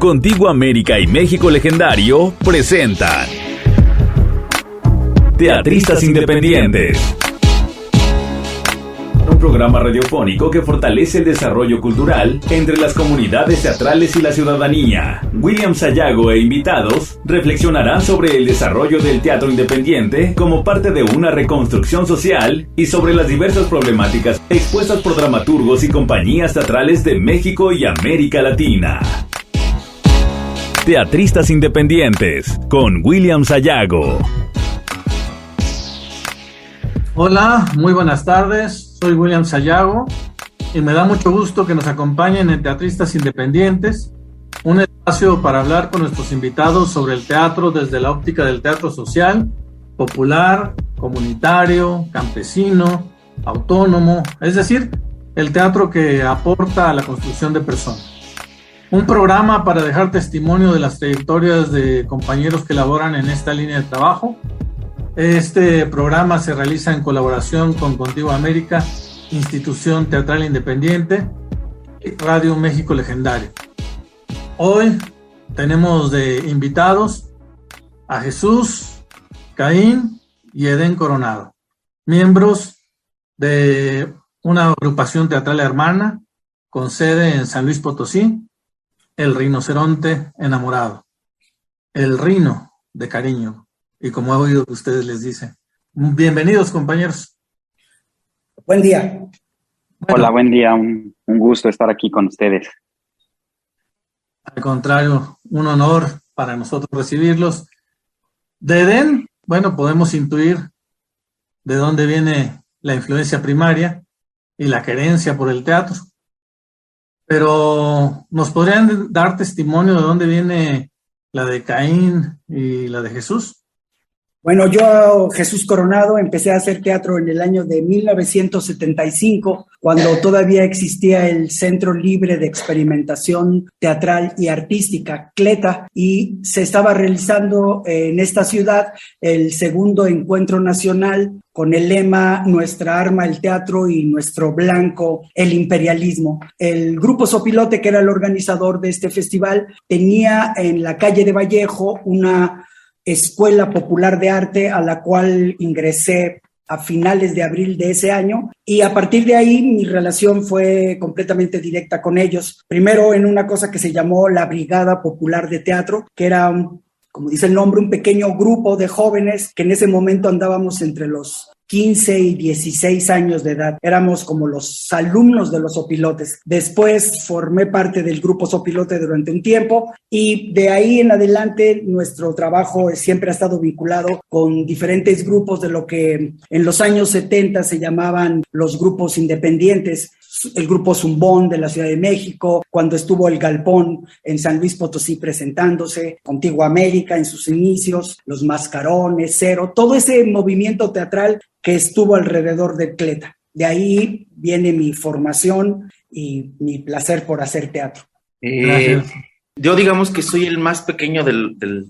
Contigo América y México Legendario presentan Teatristas Independientes. Un programa radiofónico que fortalece el desarrollo cultural entre las comunidades teatrales y la ciudadanía. William Sayago e invitados reflexionarán sobre el desarrollo del teatro independiente como parte de una reconstrucción social y sobre las diversas problemáticas expuestas por dramaturgos y compañías teatrales de México y América Latina. Teatristas Independientes con William Sayago. Hola, muy buenas tardes. Soy William Sayago y me da mucho gusto que nos acompañen en Teatristas Independientes, un espacio para hablar con nuestros invitados sobre el teatro desde la óptica del teatro social, popular, comunitario, campesino, autónomo, es decir, el teatro que aporta a la construcción de personas. Un programa para dejar testimonio de las trayectorias de compañeros que laboran en esta línea de trabajo. Este programa se realiza en colaboración con Contigo América, Institución Teatral Independiente y Radio México Legendario. Hoy tenemos de invitados a Jesús, Caín y Edén Coronado, miembros de una agrupación teatral hermana con sede en San Luis Potosí, El Rinoceronte Enamorado, el Rino de cariño. Y como he oído que ustedes les dicen. Bienvenidos, compañeros. Buen día. Bueno, hola, buen día. Un gusto estar aquí con ustedes. Al contrario, un honor para nosotros recibirlos. De Edén, bueno, podemos intuir de dónde viene la influencia primaria y la querencia por el teatro. Pero, ¿nos podrían dar testimonio de dónde viene la de Caín y la de Jesús? Bueno, yo, Jesús Coronado, empecé a hacer teatro en el año de 1975, cuando todavía existía el Centro Libre de Experimentación Teatral y Artística, CLETA, y se estaba realizando en esta ciudad el segundo encuentro nacional con el lema Nuestra arma el teatro y nuestro blanco el imperialismo. El Grupo Sopilote, que era el organizador de este festival, tenía en la calle de Vallejo una escuela popular de arte a la cual ingresé a finales de abril de ese año, y a partir de ahí mi relación fue completamente directa con ellos. Primero en una cosa que se llamó la Brigada Popular de Teatro, que era, como dice el nombre, un pequeño grupo de jóvenes que en ese momento andábamos entre los 15 y 16 años de edad. Éramos como los alumnos de los Sopilotes. Después formé parte del Grupo Sopilote durante un tiempo y de ahí en adelante nuestro trabajo siempre ha estado vinculado con diferentes grupos de lo que en los años 70 se llamaban los grupos independientes. El Grupo Zumbón de la Ciudad de México, cuando estuvo el Galpón en San Luis Potosí presentándose, Contigo América en sus inicios, Los Mascarones, Cero, todo ese movimiento teatral que estuvo alrededor del CLETA. De ahí viene mi formación y mi placer por hacer teatro. Gracias. Yo digamos que soy el más pequeño de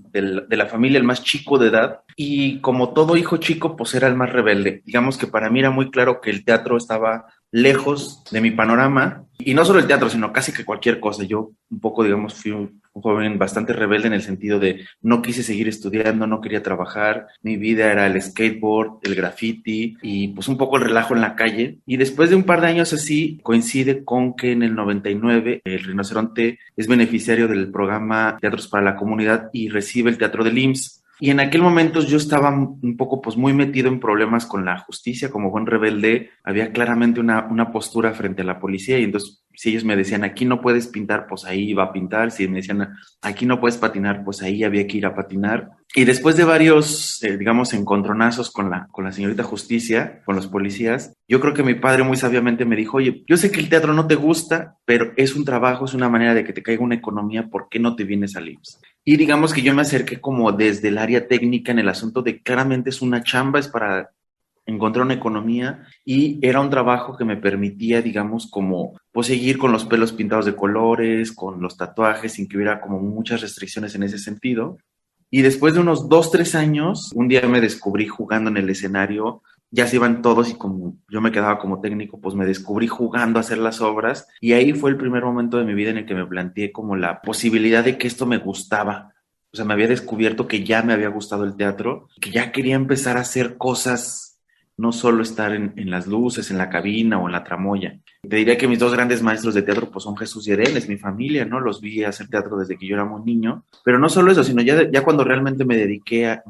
la familia, el más chico de edad, y como todo hijo chico, pues era el más rebelde. Digamos que para mí era muy claro que el teatro estaba lejos de mi panorama, y no solo el teatro, sino casi que cualquier cosa. Yo un poco, digamos, fui un joven bastante rebelde en el sentido de no quise seguir estudiando, no quería trabajar, mi vida era el skateboard, el graffiti y pues un poco el relajo en la calle. Y después de un par de años así, coincide con que en el 99 el Rinoceronte es beneficiario del programa Teatros para la Comunidad y recibe el teatro del IMSS. Y en aquel momento yo estaba un poco pues muy metido en problemas con la justicia, como buen rebelde, había claramente una postura frente a la policía, y entonces si ellos me decían aquí no puedes pintar, pues ahí iba a pintar, si me decían aquí no puedes patinar, pues ahí había que ir a patinar. Y después de varios, digamos, encontronazos con la señorita justicia, con los policías, yo creo que mi padre muy sabiamente me dijo, oye, yo sé que el teatro no te gusta, pero es un trabajo, es una manera de que te caiga una economía, ¿por qué no te vienes al IMSS? Y digamos que yo me acerqué como desde el área técnica en el asunto de claramente es una chamba, es para encontrar una economía, y era un trabajo que me permitía, digamos, como pues seguir con los pelos pintados de colores, con los tatuajes, sin que hubiera como muchas restricciones en ese sentido. Y después de unos 2-3 años, un día me descubrí jugando en el escenario ya se iban todos y como yo me quedaba como técnico, pues me descubrí jugando a hacer las obras y ahí fue el primer momento de mi vida en el que me planteé como la posibilidad de que esto me gustaba. O sea, me había descubierto que ya me había gustado el teatro, que ya quería empezar a hacer cosas, no solo estar en las luces, en la cabina o en la tramoya. Te diría que mis dos grandes maestros de teatro pues son Jesús y Erenes, mi familia, ¿no? Los vi hacer teatro desde que yo era muy niño. Pero no solo eso, sino ya cuando realmente me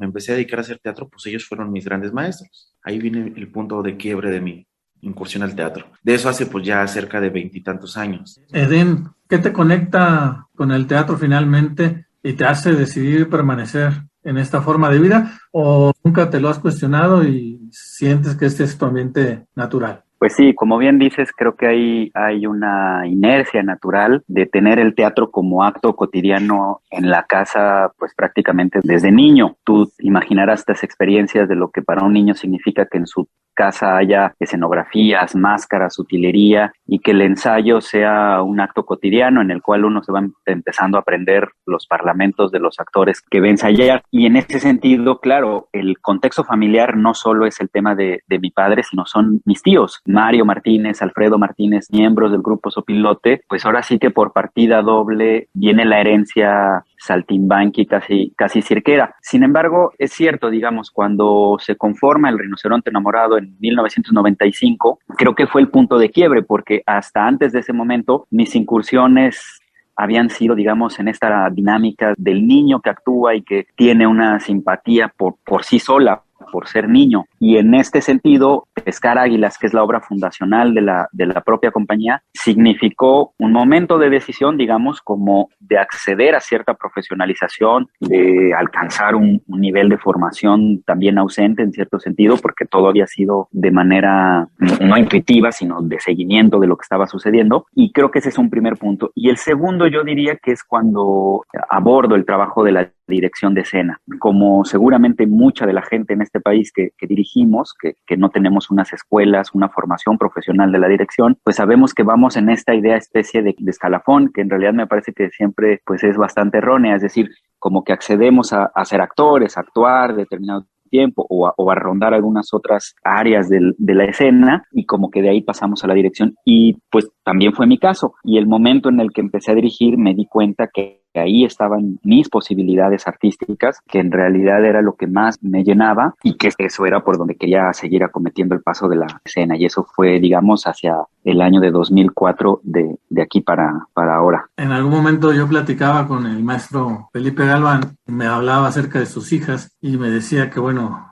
empecé a dedicar a hacer teatro, pues ellos fueron mis grandes maestros. Ahí viene el punto de quiebre de mi incursión al teatro. De eso hace pues ya cerca de 20 y tantos años. Eden, ¿qué te conecta con el teatro finalmente y te hace decidir permanecer en esta forma de vida, o nunca te lo has cuestionado y sientes que este es tu ambiente natural? Pues sí, como bien dices, creo que hay una inercia natural de tener el teatro como acto cotidiano en la casa, pues prácticamente desde niño. Tú imaginarás estas experiencias de lo que para un niño significa que en su casa haya escenografías, máscaras, utilería, y que el ensayo sea un acto cotidiano en el cual uno se va empezando a aprender los parlamentos de los actores que va a ensayar. Y en ese sentido, claro, el contexto familiar no solo es el tema de mi padre, sino son mis tíos, Mario Martínez, Alfredo Martínez, miembros del grupo Sopilote. Pues ahora sí que por partida doble viene la herencia saltimbanqui, casi cirquera. Sin embargo, es cierto, digamos, cuando se conforma el Rinoceronte Enamorado en 1995, creo que fue el punto de quiebre, porque hasta antes de ese momento mis incursiones habían sido, digamos, en esta dinámica del niño que actúa y que tiene una simpatía por sí sola, por ser niño. Y en este sentido, Pescar Águilas, que es la obra fundacional de la propia compañía, significó un momento de decisión, digamos, como de acceder a cierta profesionalización, de alcanzar un nivel de formación también ausente en cierto sentido, porque todo había sido de manera no intuitiva, sino de seguimiento de lo que estaba sucediendo. Y creo que ese es un primer punto. Y el segundo, yo diría que es cuando abordo el trabajo de la dirección de escena. Como seguramente mucha de la gente en este país que dirigimos, que no tenemos unas escuelas, una formación profesional de la dirección, pues sabemos que vamos en esta idea especie de escalafón, que en realidad me parece que siempre pues es bastante errónea, es decir, como que accedemos a ser actores, a actuar determinado tiempo o a rondar algunas otras áreas de la escena, y como que de ahí pasamos a la dirección, y pues también fue mi caso. Y el momento en el que empecé a dirigir me di cuenta que ahí estaban mis posibilidades artísticas, que en realidad era lo que más me llenaba, y que eso era por donde quería seguir acometiendo el paso de la escena. Y eso fue, digamos, hacia el año de 2004, de aquí para ahora. En algún momento yo platicaba con el maestro Felipe Galván, me hablaba acerca de sus hijas y me decía que, bueno,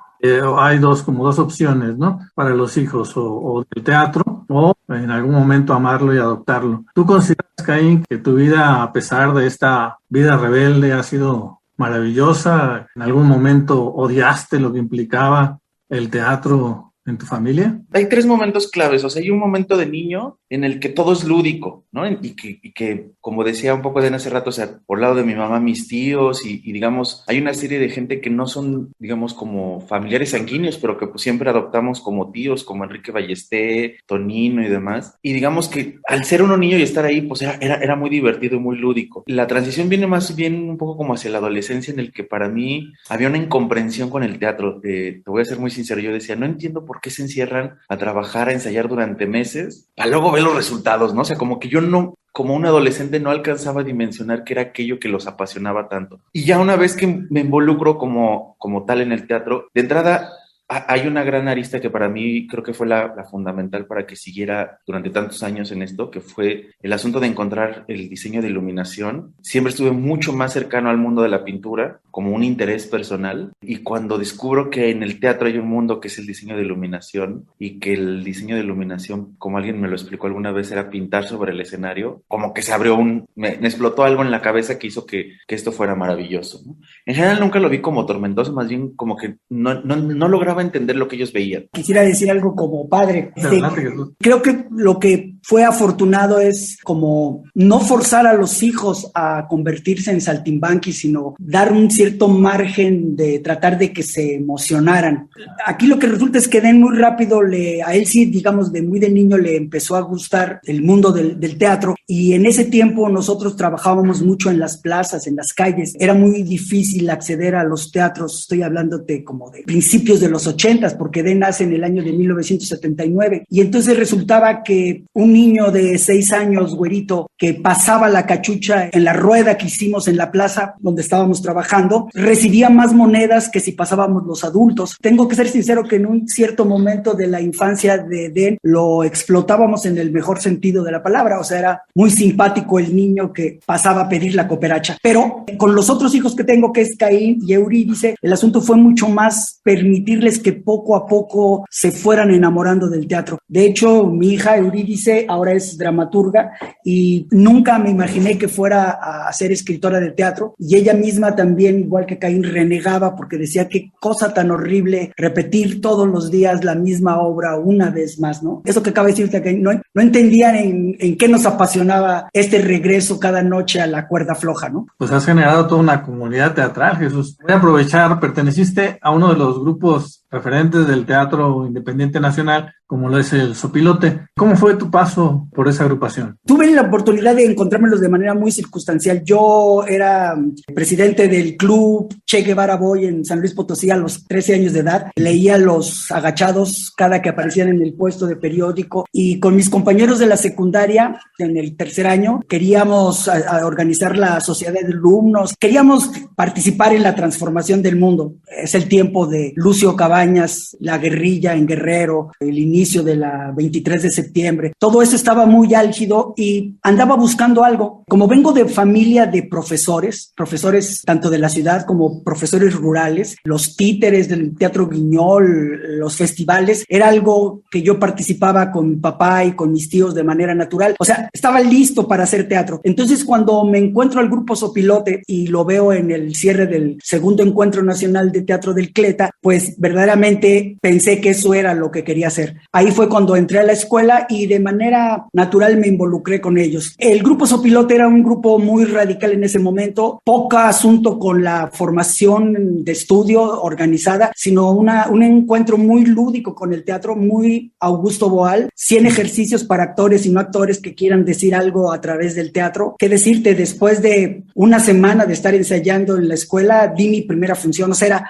hay dos opciones, ¿no? Para los hijos, o del teatro, o en algún momento amarlo y adoptarlo. ¿Tú consideras, Caín, que tu vida, a pesar de esta vida rebelde, ha sido maravillosa? ¿En algún momento odiaste lo que implicaba el teatro en tu familia? Hay tres momentos claves. O sea, hay un momento de niño en el que todo es lúdico, ¿no? Y que como decía un poco de hace rato, o sea, por lado de mi mamá, mis tíos y digamos, hay una serie de gente que no son, digamos, como familiares sanguíneos, pero que pues siempre adoptamos como tíos, como Enrique Ballesté, Tonino y demás. Y digamos que al ser uno niño y estar ahí, pues era muy divertido y muy lúdico. La transición viene más bien un poco como hacia la adolescencia, en el que para mí había una incomprensión con el teatro. Te voy a ser muy sincero, yo decía, no entiendo por qué se encierran a trabajar, a ensayar durante meses, para luego ver los resultados, ¿no? O sea, como que yo no, como un adolescente, no alcanzaba a dimensionar qué era aquello que los apasionaba tanto. Y ya una vez que me involucro como tal en el teatro, de entrada hay una gran arista que para mí creo que fue la fundamental para que siguiera durante tantos años en esto, que fue el asunto de encontrar el diseño de iluminación. Siempre estuve mucho más cercano al mundo de la pintura, como un interés personal, y cuando descubro que en el teatro hay un mundo que es el diseño de iluminación, y que el diseño de iluminación, como alguien me lo explicó alguna vez, era pintar sobre el escenario, como que se abrió me explotó algo en la cabeza que hizo que esto fuera maravilloso, ¿no? En general nunca lo vi como tormentoso, más bien como que no lograba entender lo que ellos veían. Quisiera decir algo como padre. Creo que lo que fue afortunado es como no forzar a los hijos a convertirse en saltimbanquis, sino dar un cierto margen de tratar de que se emocionaran. Aquí lo que resulta es que Den muy rápido, a él sí, digamos, de muy de niño le empezó a gustar el mundo del teatro, y en ese tiempo nosotros trabajábamos mucho en las plazas, en las calles. Era muy difícil acceder a los teatros, estoy hablándote como de principios de los 80s, porque Edén nace en el año de 1979. Y entonces resultaba que un niño de 6 años, güerito, que pasaba la cachucha en la rueda que hicimos en la plaza donde estábamos trabajando, recibía más monedas que si pasábamos los adultos. Tengo que ser sincero que en un cierto momento de la infancia de Edén lo explotábamos en el mejor sentido de la palabra, o sea, era muy simpático el niño que pasaba a pedir la cooperacha. Pero con los otros hijos que tengo, que es Caín y Eurídice, el asunto fue mucho más permitirles que poco a poco se fueran enamorando del teatro. De hecho, mi hija Eurídice ahora es dramaturga y nunca me imaginé que fuera a ser escritora de teatro, y ella misma también, igual que Caín, renegaba porque decía qué cosa tan horrible repetir todos los días la misma obra una vez más, ¿no? Eso que acaba de decirte, que no entendían en qué nos apasionaba este regreso cada noche a la cuerda floja, ¿no? Pues has generado toda una comunidad teatral, Jesús. Voy a aprovechar, perteneciste a uno de los grupos referentes del teatro independiente nacional, como lo es el Sopilote. ¿Cómo fue tu paso por esa agrupación? Tuve la oportunidad de encontrármelos de manera muy circunstancial. Yo era presidente del club Che Guevara Boy en San Luis Potosí a los 13 años de edad. Leía Los Agachados cada que aparecían en el puesto de periódico, y con mis compañeros de la secundaria, en el tercer año, queríamos organizar la sociedad de alumnos, queríamos participar en la transformación del mundo. Es el tiempo de Lucio Cabañas, la guerrilla en Guerrero, el inicio de la 23 de septiembre. Todo eso estaba muy álgido y andaba buscando algo. Como vengo de familia de profesores tanto de la ciudad como profesores rurales, los títeres del Teatro Guiñol, los festivales, era algo que yo participaba con mi papá y con mis tíos de manera natural. O sea, estaba listo para hacer teatro. Entonces, cuando me encuentro al grupo Sopilote y lo veo en el cierre del segundo encuentro nacional de teatro del Cleta, pues verdaderamente pensé que eso era lo que quería hacer. Ahí fue cuando entré a la escuela y de manera natural me involucré con ellos. El grupo Sopilote era un grupo muy radical en ese momento, poco asunto con la formación de estudio organizada, sino un encuentro muy lúdico con el teatro, muy Augusto Boal, 100 ejercicios para actores y no actores que quieran decir algo a través del teatro. ¿Qué decirte? Después de una semana de estar ensayando en la escuela, di mi primera función. O sea,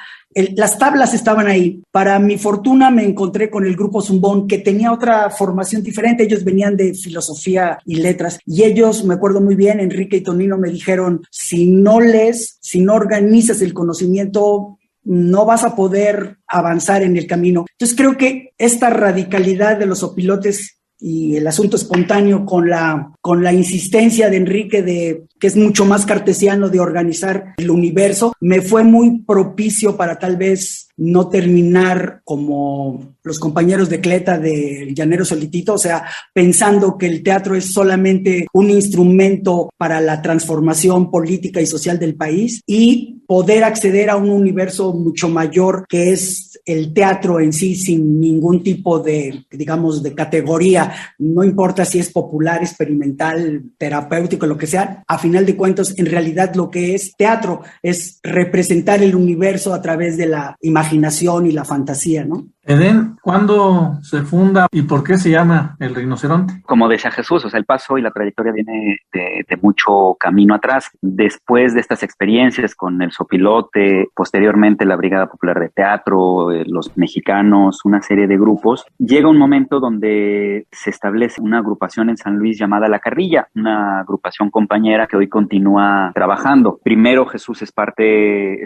las tablas estaban ahí. Para mi fortuna me encontré con el grupo Zumbón, que tenía otra formación diferente. Ellos venían de filosofía y letras, y ellos, me acuerdo muy bien, Enrique y Tonino me dijeron: si no lees, si no organizas el conocimiento, no vas a poder avanzar en el camino. Entonces creo que esta radicalidad de los Sopilotes y el asunto espontáneo con la insistencia de Enrique, que es mucho más cartesiano, de organizar el universo, me fue muy propicio para tal vez no terminar como los compañeros de Cleta de Llanero Solitito, o sea, pensando que el teatro es solamente un instrumento para la transformación política y social del país, y poder acceder a un universo mucho mayor que es el teatro en sí, sin ningún tipo de, digamos, de categoría. No importa si es popular, experimental, terapéutico, lo que sea. A final de cuentas, en realidad lo que es teatro es representar el universo a través de la imaginación y la fantasía, ¿no? Edén, ¿cuándo se funda y por qué se llama El Rinoceronte? Como decía Jesús, o sea, el paso y la trayectoria viene de mucho camino atrás. Después de estas experiencias con el Sopilote, posteriormente la Brigada Popular de Teatro, los mexicanos, una serie de grupos, llega un momento donde se establece una agrupación en San Luis llamada La Carrilla, una agrupación compañera que hoy continúa trabajando. Primero Jesús es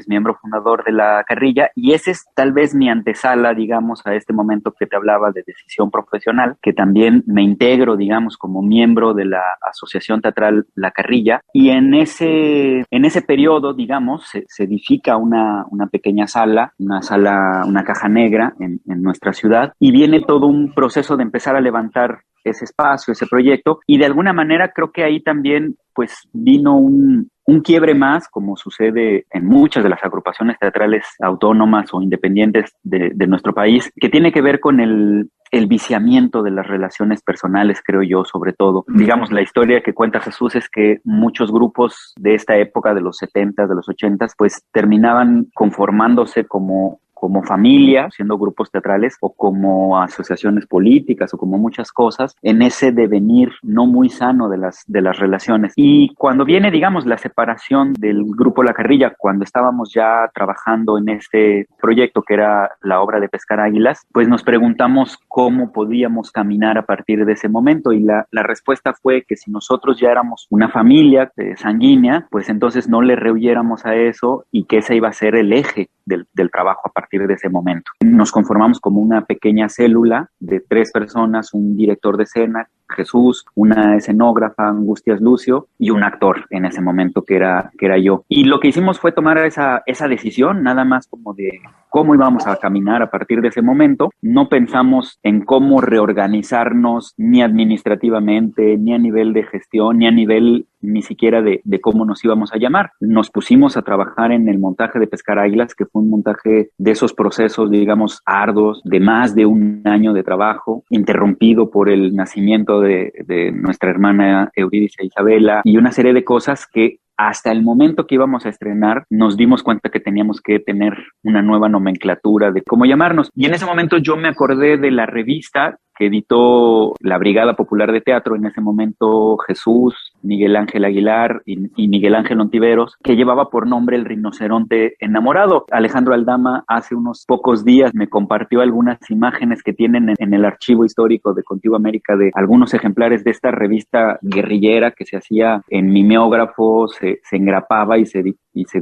miembro fundador de La Carrilla, y ese es tal vez mi antesala, digamos, a este momento que te hablaba de decisión profesional, que también me integro, digamos, como miembro de la Asociación Teatral La Carrilla, y en ese periodo, digamos, se edifica una pequeña sala, una caja negra en nuestra ciudad, y viene todo un proceso de empezar a levantar ese espacio, ese proyecto, y de alguna manera creo que ahí también pues vino un quiebre más, como sucede en muchas de las agrupaciones teatrales autónomas o independientes de nuestro país, que tiene que ver con el viciamiento de las relaciones personales, creo yo, sobre todo. Digamos, la historia que cuenta Jesús es que muchos grupos de esta época, de los 70, de los 80, pues terminaban conformándose como como familia, siendo grupos teatrales, o como asociaciones políticas, o como muchas cosas, en ese devenir no muy sano de las relaciones. Y cuando viene, digamos, la separación del grupo La Carrilla, cuando estábamos ya trabajando en este proyecto que era la obra de Pescar Águilas, pues nos preguntamos cómo podíamos caminar a partir de ese momento, y la respuesta fue que si nosotros ya éramos una familia sanguínea, pues entonces no le rehuyéramos a eso, y que ese iba a ser el eje del trabajo a partir de ese momento. Nos conformamos como una pequeña célula de 3 personas, un director de escena, Jesús, una escenógrafa, Angustias Lucio, y un actor en ese momento que era yo. Y lo que hicimos fue tomar esa decisión, nada más como de cómo íbamos a caminar a partir de ese momento. No pensamos en cómo reorganizarnos ni administrativamente, ni a nivel de gestión, ni a nivel ni siquiera de cómo nos íbamos a llamar. Nos pusimos a trabajar en el montaje de Pescar Águilas, que fue un montaje de esos procesos, digamos, arduos, de más de un año de trabajo, interrumpido por el nacimiento de nuestra hermana Eurídice Isabela, y una serie de cosas que hasta el momento que íbamos a estrenar nos dimos cuenta que teníamos que tener una nueva nomenclatura de cómo llamarnos. Y en ese momento yo me acordé de la revista que editó la Brigada Popular de Teatro, en ese momento Jesús, Miguel Ángel Aguilar y Miguel Ángel Ontiveros, que llevaba por nombre El Rinoceronte Enamorado. Alejandro Aldama hace unos pocos días me compartió algunas imágenes que tienen en el archivo histórico de Contigo América de algunos ejemplares de esta revista guerrillera que se hacía en mimeógrafo, se engrapaba y se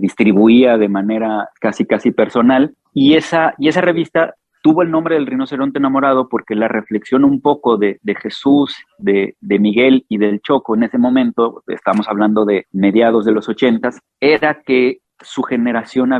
distribuía de manera casi personal. Y esa revista tuvo el nombre del Rinoceronte Enamorado porque la reflexión un poco de Jesús, de Miguel y del Choco en ese momento, estamos hablando de mediados de los 80s, era que su generación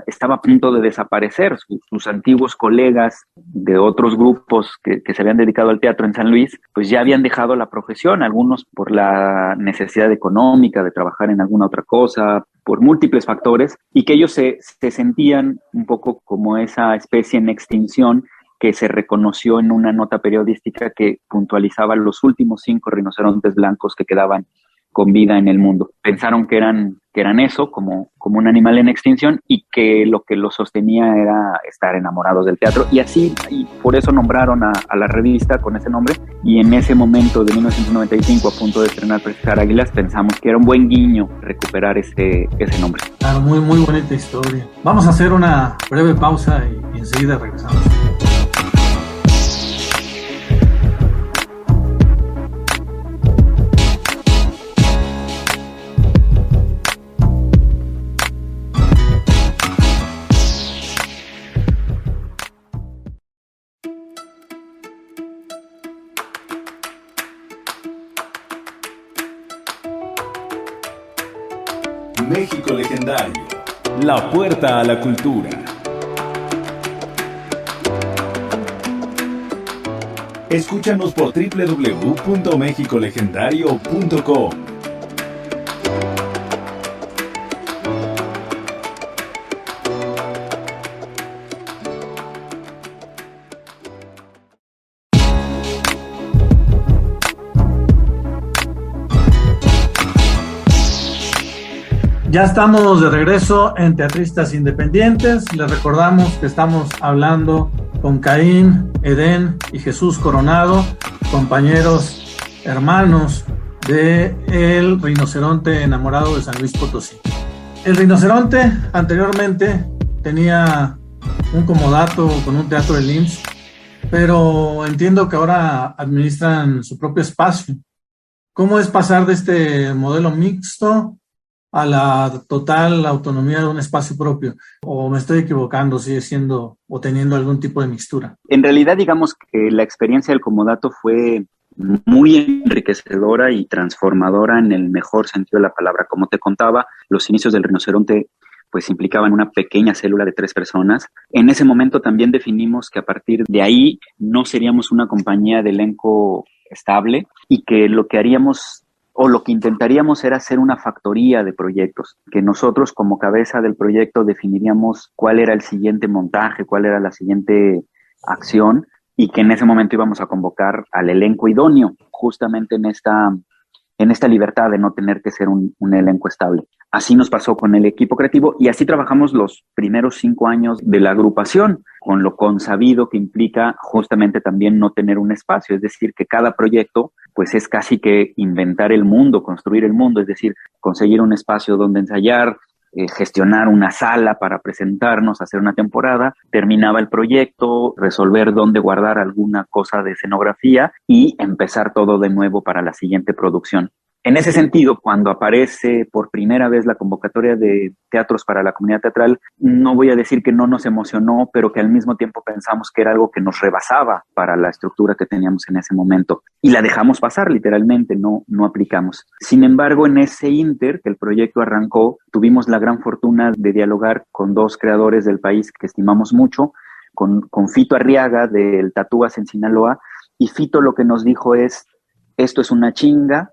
estaba a punto de desaparecer. Sus antiguos colegas de otros grupos que se habían dedicado al teatro en San Luis, pues ya habían dejado la profesión, algunos por la necesidad económica de trabajar en alguna otra cosa, por múltiples factores, y que ellos se sentían un poco como esa especie en extinción que se reconoció en una nota periodística que puntualizaba los últimos 5 rinocerontes blancos que quedaban con vida en el mundo. Pensaron que eran eso, como un animal en extinción, y que lo que los sostenía era estar enamorados del teatro, y por eso nombraron a la revista con ese nombre. Y en ese momento de 1995, a punto de estrenar Pescar Águilas, pensamos que era un buen guiño recuperar ese nombre. Claro, muy, muy bonita historia. Vamos a hacer una breve pausa y enseguida regresamos. México Legendario, la puerta a la cultura. Escúchanos por www.mexicolegendario.com. Ya estamos de regreso en Teatristas Independientes. Les recordamos que estamos hablando con Caín, Edén y Jesús Coronado, compañeros, hermanos de El Rinoceronte Enamorado de San Luis Potosí. El Rinoceronte anteriormente tenía un comodato con un teatro del IMSS, pero entiendo que ahora administran su propio espacio. ¿Cómo es pasar de este modelo mixto a la total autonomía de un espacio propio? ¿O me estoy equivocando? ¿Sigue siendo o teniendo algún tipo de mixtura? En realidad, digamos que la experiencia del comodato fue muy enriquecedora y transformadora en el mejor sentido de la palabra. Como te contaba, los inicios del Rinoceronte pues implicaban una pequeña célula de 3 personas. En ese momento también definimos que a partir de ahí no seríamos una compañía de elenco estable, y que lo que haríamos o lo que intentaríamos era hacer una factoría de proyectos, que nosotros como cabeza del proyecto definiríamos cuál era el siguiente montaje, cuál era la siguiente acción, y que en ese momento íbamos a convocar al elenco idóneo, justamente en esta libertad de no tener que ser un elenco estable. Así nos pasó con el equipo creativo y así trabajamos los primeros 5 años de la agrupación, con lo consabido que implica justamente también no tener un espacio, es decir, que cada proyecto pues es casi que inventar el mundo, construir el mundo, es decir, conseguir un espacio donde ensayar, gestionar una sala para presentarnos, hacer una temporada, terminaba el proyecto, resolver dónde guardar alguna cosa de escenografía y empezar todo de nuevo para la siguiente producción. En ese sentido, cuando aparece por primera vez la convocatoria de teatros para la comunidad teatral, no voy a decir que no nos emocionó, pero que al mismo tiempo pensamos que era algo que nos rebasaba para la estructura que teníamos en ese momento. Y la dejamos pasar, literalmente, no aplicamos. Sin embargo, en ese ínter que el proyecto arrancó, tuvimos la gran fortuna de dialogar con 2 creadores del país que estimamos mucho, con Fito Arriaga del Tatúas en Sinaloa, y Fito lo que nos dijo es, esto es una chinga,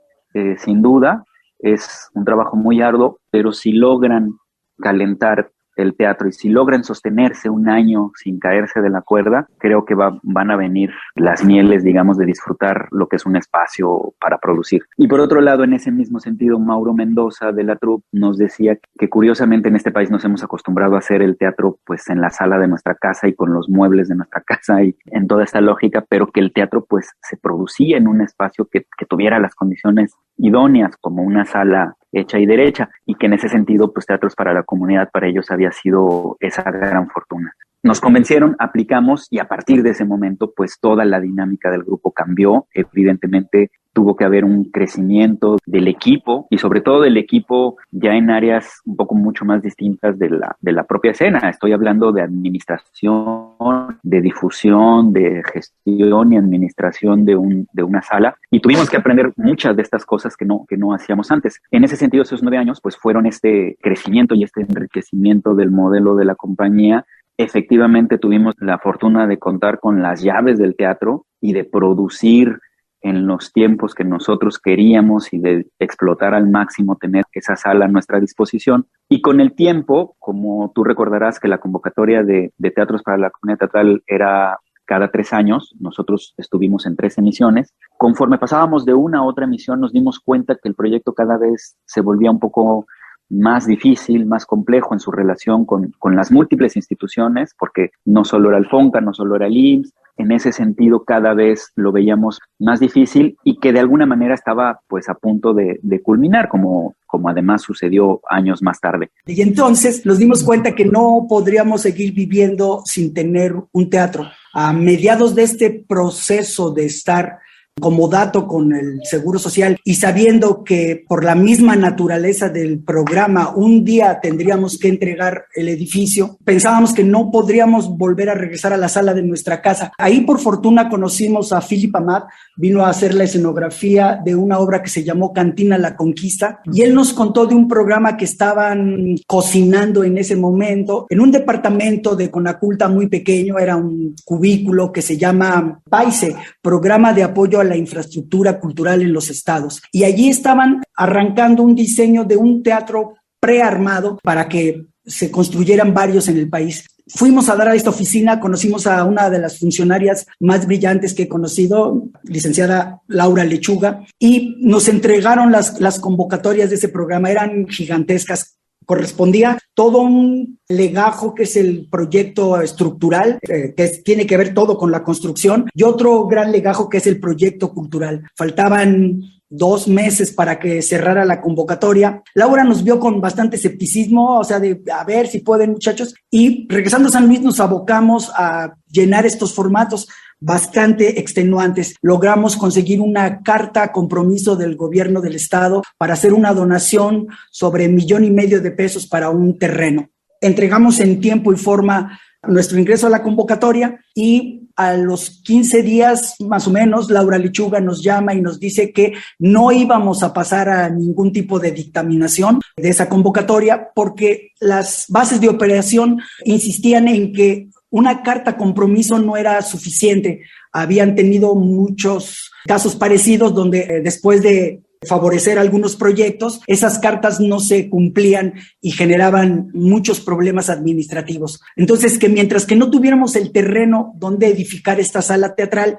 sin duda, es un trabajo muy arduo, pero si logran calentar el teatro y si logran sostenerse un año sin caerse de la cuerda, creo que van a venir las mieles, digamos, de disfrutar lo que es un espacio para producir. Y por otro lado, en ese mismo sentido, Mauro Mendoza de la troupe nos decía que curiosamente en este país nos hemos acostumbrado a hacer el teatro pues en la sala de nuestra casa y con los muebles de nuestra casa y en toda esta lógica, pero que el teatro pues se producía en un espacio que tuviera las condiciones idóneas, como una sala hecha y derecha, y que en ese sentido, pues Teatros para la Comunidad para ellos había sido esa gran fortuna. Nos convencieron, aplicamos, y a partir de ese momento, pues toda la dinámica del grupo cambió. Evidentemente, tuvo que haber un crecimiento del equipo, y sobre todo del equipo ya en áreas un poco mucho más distintas de la propia escena. Estoy hablando de administración, de difusión, de gestión y administración de una sala, y tuvimos que aprender muchas de estas cosas que no hacíamos antes. En ese sentido, esos 9 años pues fueron este crecimiento y este enriquecimiento del modelo de la compañía. Efectivamente tuvimos la fortuna de contar con las llaves del teatro y de producir en los tiempos que nosotros queríamos y de explotar al máximo, tener esa sala a nuestra disposición. Y con el tiempo, como tú recordarás que la convocatoria de Teatros para la Comunidad Teatral era cada 3 años, nosotros estuvimos en 3 emisiones. Conforme pasábamos de una a otra emisión, nos dimos cuenta que el proyecto cada vez se volvía un poco más difícil, más complejo en su relación con las múltiples instituciones, porque no solo era el FONCA, no solo era el IMSS. En ese sentido, cada vez lo veíamos más difícil y que de alguna manera estaba pues a punto de culminar, como además sucedió años más tarde. Y entonces nos dimos cuenta que no podríamos seguir viviendo sin tener un teatro. A mediados de este proceso de estar comodato con el Seguro Social y sabiendo que por la misma naturaleza del programa un día tendríamos que entregar el edificio, pensábamos que no podríamos volver a regresar a la sala de nuestra casa. Ahí por fortuna conocimos a Philip Amat, vino a hacer la escenografía de una obra que se llamó Cantina La Conquista y él nos contó de un programa que estaban cocinando en ese momento en un departamento de Conaculta muy pequeño, era un cubículo que se llama PAISE, Programa de Apoyo a la Infraestructura Cultural en los Estados. Y allí estaban arrancando un diseño de un teatro prearmado para que se construyeran varios en el país. Fuimos a dar a esta oficina, conocimos a una de las funcionarias más brillantes que he conocido, licenciada Laura Lechuga, y nos entregaron las convocatorias de ese programa, eran gigantescas. Correspondía todo un legajo que es el proyecto estructural, que tiene que ver todo con la construcción, y otro gran legajo que es el proyecto cultural. Faltaban 2 meses para que cerrara la convocatoria. Laura nos vio con bastante escepticismo, o sea, de a ver si pueden, muchachos, y regresando a San Luis nos abocamos a llenar estos formatos bastante extenuantes. Logramos conseguir una carta compromiso del gobierno del estado para hacer una donación sobre $1.5 million de pesos para un terreno. Entregamos en tiempo y forma nuestro ingreso a la convocatoria y a los 15 días más o menos Laura Lechuga nos llama y nos dice que no íbamos a pasar a ningún tipo de dictaminación de esa convocatoria porque las bases de operación insistían en que una carta compromiso no era suficiente. Habían tenido muchos casos parecidos donde después de favorecer algunos proyectos, esas cartas no se cumplían y generaban muchos problemas administrativos. Entonces, que mientras que no tuviéramos el terreno donde edificar esta sala teatral,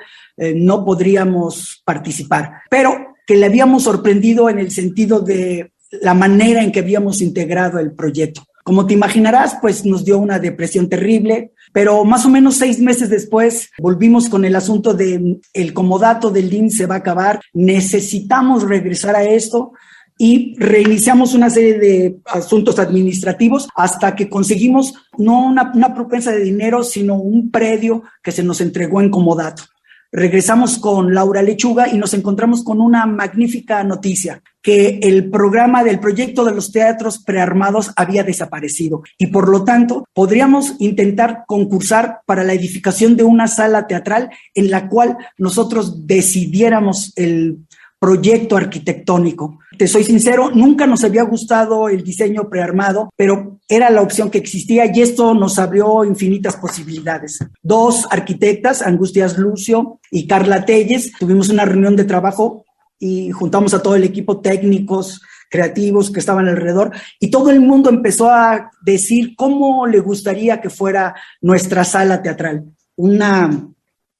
no podríamos participar. Pero que le habíamos sorprendido en el sentido de la manera en que habíamos integrado el proyecto. Como te imaginarás, pues nos dio una depresión terrible, pero más o menos 6 meses después volvimos con el asunto de el comodato del IMSS se va a acabar, necesitamos regresar a esto y reiniciamos una serie de asuntos administrativos hasta que conseguimos no una propensa de dinero, sino un predio que se nos entregó en comodato. Regresamos con Laura Lechuga y nos encontramos con una magnífica noticia, que el programa del proyecto de los teatros prearmados había desaparecido y por lo tanto podríamos intentar concursar para la edificación de una sala teatral en la cual nosotros decidiéramos el proyecto arquitectónico. Te soy sincero, nunca nos había gustado el diseño prearmado, pero era la opción que existía y esto nos abrió infinitas posibilidades. 2 arquitectas, Angustias Lucio y Carla Telles, tuvimos una reunión de trabajo y juntamos a todo el equipo técnicos, creativos que estaban alrededor y todo el mundo empezó a decir cómo le gustaría que fuera nuestra sala teatral. Una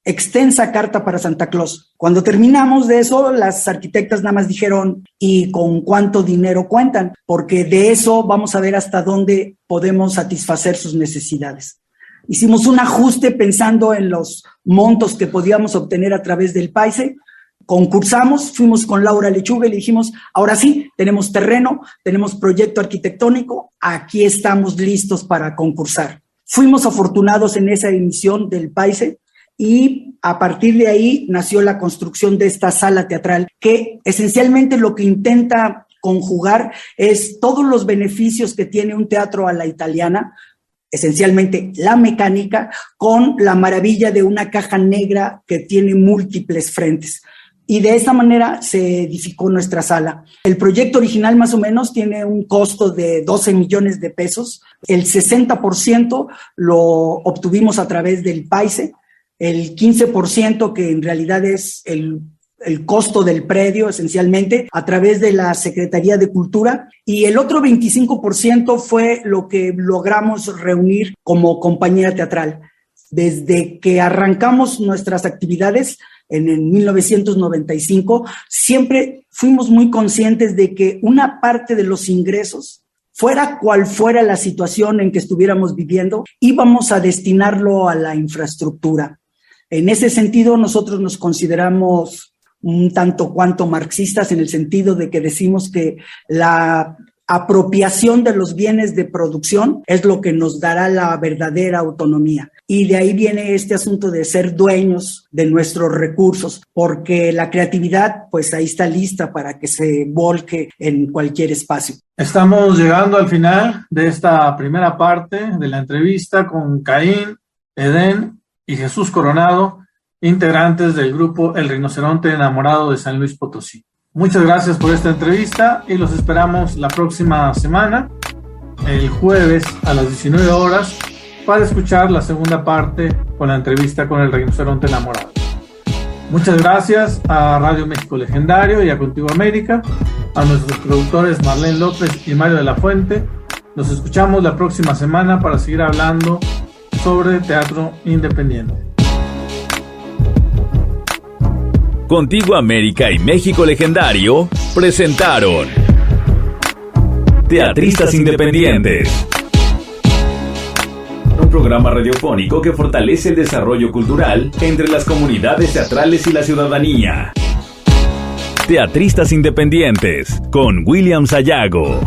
extensa carta para Santa Claus. Cuando terminamos de eso, las arquitectas nada más dijeron, ¿y con cuánto dinero cuentan? Porque de eso vamos a ver hasta dónde podemos satisfacer sus necesidades. Hicimos un ajuste pensando en los montos que podíamos obtener a través del PAICE. Concursamos, fuimos con Laura Lechuga y le dijimos, ahora sí, tenemos terreno, tenemos proyecto arquitectónico, aquí estamos listos para concursar. Fuimos afortunados en esa emisión del PAICE, y a partir de ahí nació la construcción de esta sala teatral que esencialmente lo que intenta conjugar es todos los beneficios que tiene un teatro a la italiana, esencialmente la mecánica, con la maravilla de una caja negra que tiene múltiples frentes. Y de esta manera se edificó nuestra sala. El proyecto original más o menos tiene un costo de 12 millones de pesos. El 60% lo obtuvimos a través del PAICE. El 15%, que en realidad es el costo del predio esencialmente, a través de la Secretaría de Cultura, y el otro 25% fue lo que logramos reunir como compañía teatral. Desde que arrancamos nuestras actividades en 1995, siempre fuimos muy conscientes de que una parte de los ingresos, fuera cual fuera la situación en que estuviéramos viviendo, íbamos a destinarlo a la infraestructura. En ese sentido, nosotros nos consideramos un tanto cuanto marxistas en el sentido de que decimos que la apropiación de los bienes de producción es lo que nos dará la verdadera autonomía. Y de ahí viene este asunto de ser dueños de nuestros recursos, porque la creatividad, pues ahí está lista para que se volque en cualquier espacio. Estamos llegando al final de esta primera parte de la entrevista con Caín, Edén y Jesús Coronado, integrantes del grupo El Rinoceronte Enamorado de San Luis Potosí. Muchas gracias por esta entrevista y los esperamos la próxima semana, el jueves a las 19 horas, para escuchar la segunda parte con la entrevista con El Rinoceronte Enamorado. Muchas gracias a Radio México Legendario y a Contigo América, a nuestros productores Marlene López y Mario de la Fuente. Nos escuchamos la próxima semana para seguir hablando sobre teatro independiente. Contigo América y México Legendario presentaron Teatristas Independientes, un programa radiofónico que fortalece el desarrollo cultural entre las comunidades teatrales y la ciudadanía. Teatristas Independientes con William Sayago.